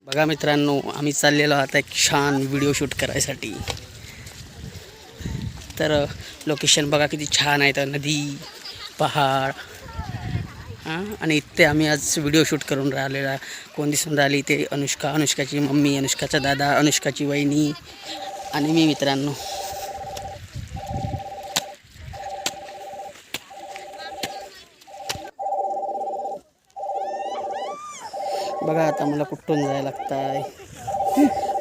बघा मित्रांनो, आम्ही चाललेलो आता एक छान व्हिडिओ शूट करायसाठी. तर लोकेशन बघा किती छान आहे. तर नदी, पहाड, आणि इथे आम्ही आज व्हिडिओ शूट करून राहिलेला. कोण दिसून राहिली ते अनुष्का, अनुष्काची मम्मी, अनुष्काचा दादा, अनुष्काची वहिनी आणि मी मित्रांनो. बघा आता मला कुठून जायला लागत आहे.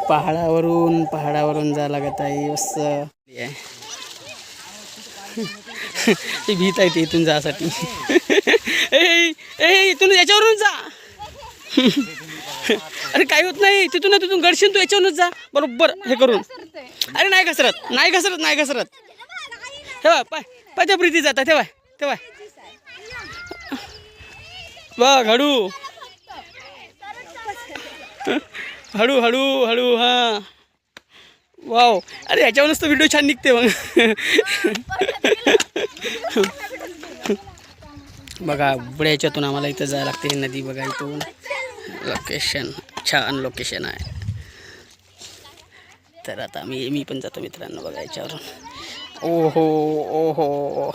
पहाडावरून जायला लागत आहे. मस्त ते भीत आहे ते इथून जासाठी. इथून याच्यावरून जा. अरे काही होत नाही, तिथून गडशील तू, याच्यावरूनच जा बरोबर हे करून. अरे नाही घसरत. ठेवा पाय त्या प्रीती जाता. ठेवा बघ हळू हा. वाव, अरे ह्याच्यावरूनच तर व्हिडिओ छान निघते मग. बघा पुढे याच्यातून आम्हाला इथं जायला लागते. नदी बघा इथून. लोकेशन छान लोकेशन आहे. तर आता मी पण जातो मित्रांनो बघा याच्यावरून. ओहो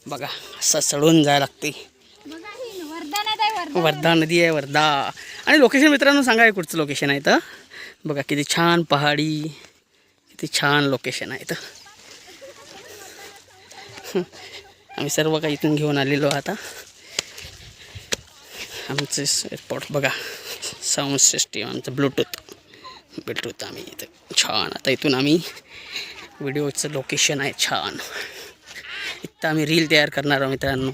बघा असं चढून जायला लागते. वर्धा नदी आहे, वर्धा. आणि लोकेशन मित्रांनो सांगा आहे कुठचं लोकेशन आहे तर. बघा किती छान पहाडी, किती छान लोकेशन आहे तर. आम्ही सर्व काही इथून घेऊन आलेलो आता. आमचे एअरपोर्ट बघा, साऊंड सिस्टीम आमचं ब्लूटूथ आम्ही इथं छान. आता इथून आम्ही व्हिडिओचं लोकेशन आहे छान. इथं आम्ही रील तयार करणार आहोत मित्रांनो.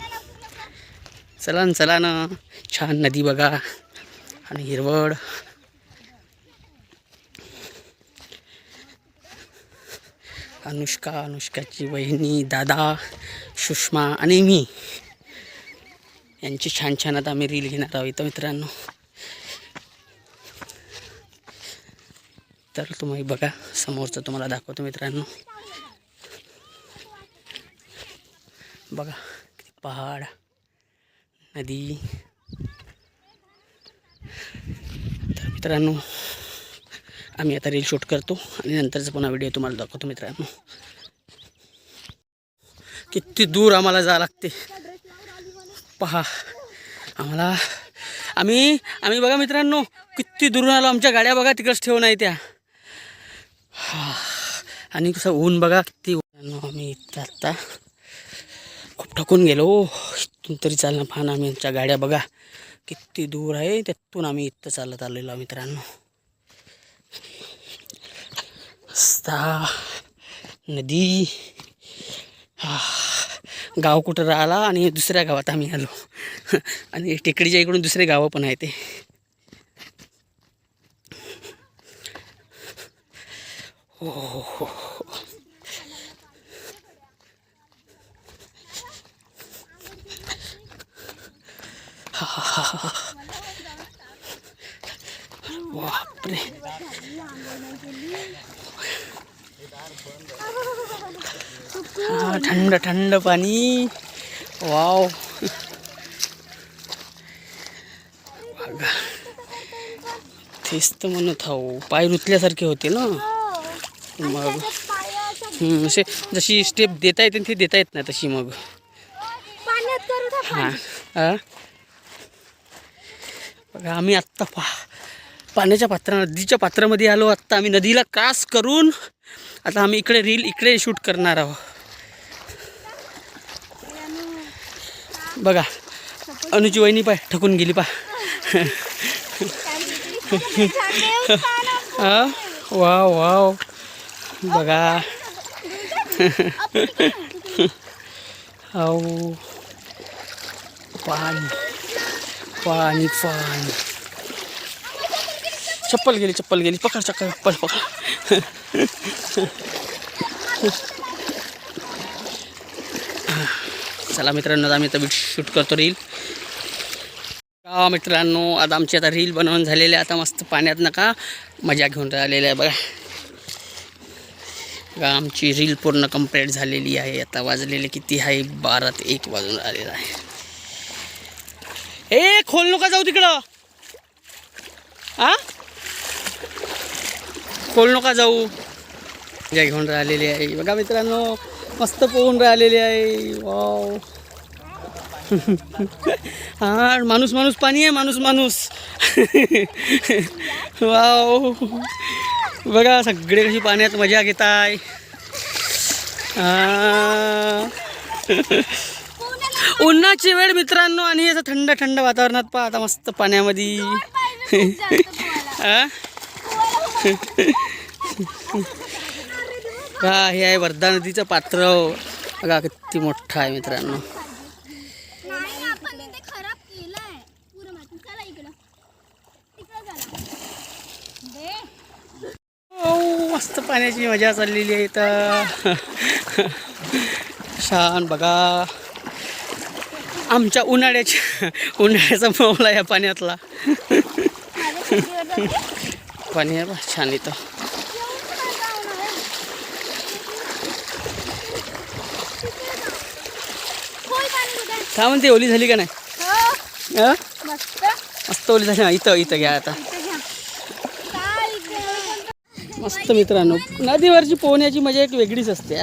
चला ना. छान नदी बघा आणि हिरवळ. अनुष्काची वहिनी, दादा, सुषमा आणि मी यांची छान आता आम्ही रील घेणार आहोत मित्रांनो. तर तुम्ही बघा समोरचं तुम्हाला दाखवतो मित्रांनो. बघा पहाड, नदी. तर मित्रांनो आम्ही आता रील शूट करतो आणि नंतरचा पुन्हा व्हिडिओ तुम्हाला दाखवतो मित्रांनो. किती दूर आम्हाला जावं लागते पहा. आम्ही बघा मित्रांनो किती दूरून आलो. आमच्या गाड्या बघा तिकडच ठेवून आहे त्या. आणि कसं ऊन बघा किती. आम्ही इथं आता खूप थकून गेलो. इथून तरी चालणं पाहणं. आम्ही आमच्या गाड्या बघा किती दूर आहे. त्यातून आम्ही इथं चालत आलेलो मित्रांनो. नदी, गाव कुठं राहिला आणि दुसऱ्या गावात आम्ही आलो. आणि टेकडीच्या इकडून दुसरे गावं पण आहे ते. हो बापरे. थंड पाणी. वाव बघा. तेच तर म्हणत आहो, पाय रुतल्यासारखे होते ना मग. असे जशी स्टेप देता येते ते देता येत नाही तशी मग. बघा आम्ही आत्ता पाण्याच्या नदीच्या पात्रामध्ये आलो. आत्ता आम्ही नदीला क्रॉस करून आता आम्ही इकडे शूट करणार आहोत. बघा अनुची वहिनी पाय ठकून गेली पा. वाव बघा. पाणी. चप्पल गेली. पकड चप्पल. चला मित्रांनो आम्ही आता शूट करतो रील. मित्रांनो आता आमची रील बनवून झालेली आहे. आता मस्त पाण्यात नका मजा घेऊन राहिलेली आहे बघा. आमची रील पूर्ण कंप्लीट झालेली आहे. आता वाजलेले किती आहे, 12 ते 1 वाजून आलेला आहे. ए खोल नका जाऊ तिकडं. हा खोल नका जाऊ. मजा घेऊन राहिलेली आहे बघा मित्रांनो. मस्त पोहून राहिलेली आहे. वाव. हा माणूस माणूस पाणी आहे. माणूस माणूस. वाव बघा सगळे कशी पाण्यात मजा घेत आहे. उन्हाची वेळ मित्रांनो आणि असं थंड थंड वातावरणात पहा आता मस्त पाण्यामध्ये. हा हे आहे वर्धा नदीचं पात्र बघा किती मोठं आहे मित्रांनो. मस्त पाण्याची मजा चाललेली आहे इथं. छान बघा आमच्या उन्हाळ्याचा माहोल आहे या पाण्यातला. पाणी आहे बा छान इथं. काय म्हणते ओली झाली का नाही? मस्त ओली झाली. इथं इथं घ्या आता. मस्त मित्रांनो नदीवरची पोहण्याची मजा एक वेगळीच असते.